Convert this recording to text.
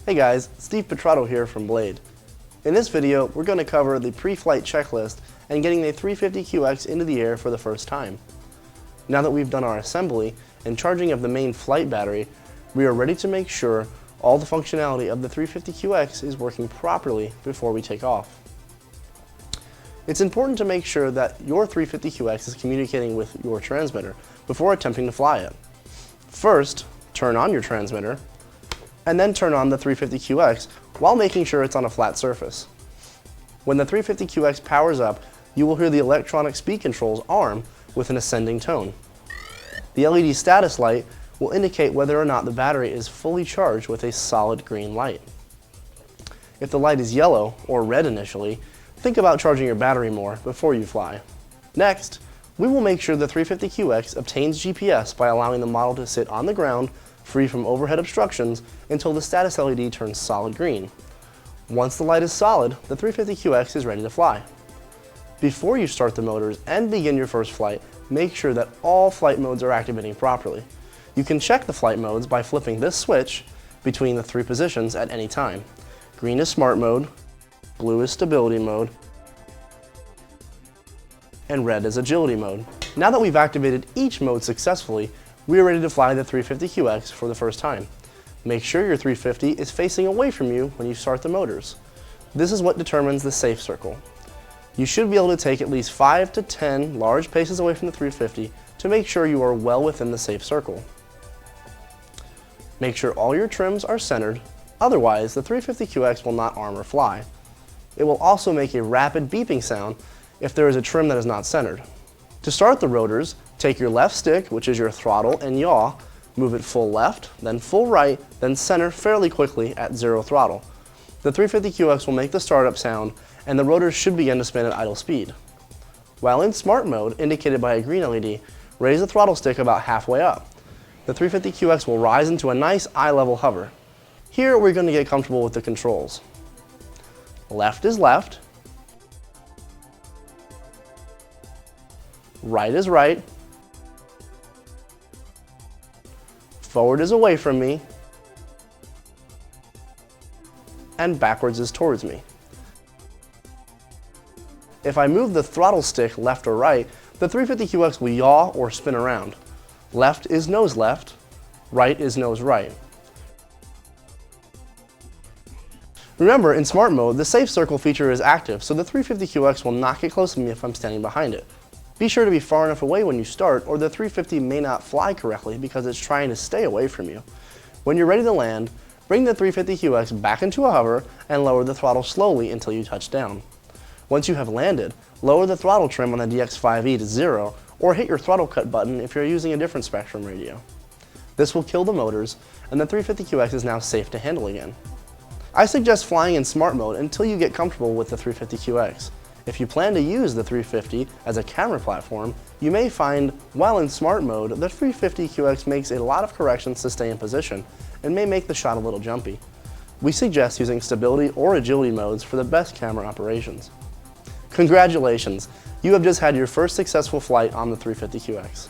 Hey guys, Steve Petrato here from Blade. In this video, we're going to cover the pre-flight checklist and getting the 350QX into the air for the first time. Now that we've done our assembly and charging of the main flight battery, we are ready to make sure all the functionality of the 350QX is working properly before we take off. It's important to make sure that your 350QX is communicating with your transmitter before attempting to fly it. First, turn on your transmitter, and then turn on the 350QX while making sure it's on a flat surface. When the 350QX powers up, you will hear the electronic speed controls arm with an ascending tone. The LED status light will indicate whether or not the battery is fully charged with a solid green light. If the light is yellow or red initially, think about charging your battery more before you fly. Next, we will make sure the 350QX obtains GPS by allowing the model to sit on the ground free from overhead obstructions until the status LED turns solid green. Once the light is solid, the 350QX is ready to fly. Before you start the motors and begin your first flight, make sure that all flight modes are activating properly. You can check the flight modes by flipping this switch between the three positions at any time. Green is smart mode, blue is stability mode, and red is agility mode. Now that we've activated each mode successfully, we are ready to fly the 350QX for the first time. Make sure your 350 is facing away from you when you start the motors. This is what determines the safe circle. You should be able to take at least 5 to 10 large paces away from the 350 to make sure you are well within the safe circle. Make sure all your trims are centered, otherwise the 350QX will not arm or fly. It will also make a rapid beeping sound if there is a trim that is not centered. To start the rotors, take your left stick, which is your throttle and yaw, move it full left, then full right, then center fairly quickly at 0 throttle. The 350QX will make the startup sound and the rotors should begin to spin at idle speed. While in smart mode, indicated by a green LED, raise the throttle stick about halfway up. The 350QX will rise into a nice eye-level hover. Here we're going to get comfortable with the controls. Left is left, right is right, forward is away from me, and backwards is towards me. If I move the throttle stick left or right, the 350QX will yaw or spin around. Left is nose left, right is nose right. Remember, in smart mode, the safe circle feature is active, so the 350QX will not get close to me if I'm standing behind it. Be sure to be far enough away when you start, or the 350 may not fly correctly because it's trying to stay away from you. When you're ready to land, bring the 350QX back into a hover and lower the throttle slowly until you touch down. Once you have landed, lower the throttle trim on the DX5E to 0, or hit your throttle cut button if you're using a different Spektrum radio. This will kill the motors, and the 350QX is now safe to handle again. I suggest flying in smart mode until you get comfortable with the 350QX. If you plan to use the 350 as a camera platform, you may find, while in smart mode, the 350QX makes a lot of corrections to stay in position and may make the shot a little jumpy. We suggest using stability or agility modes for the best camera operations. Congratulations! You have just had your first successful flight on the 350QX.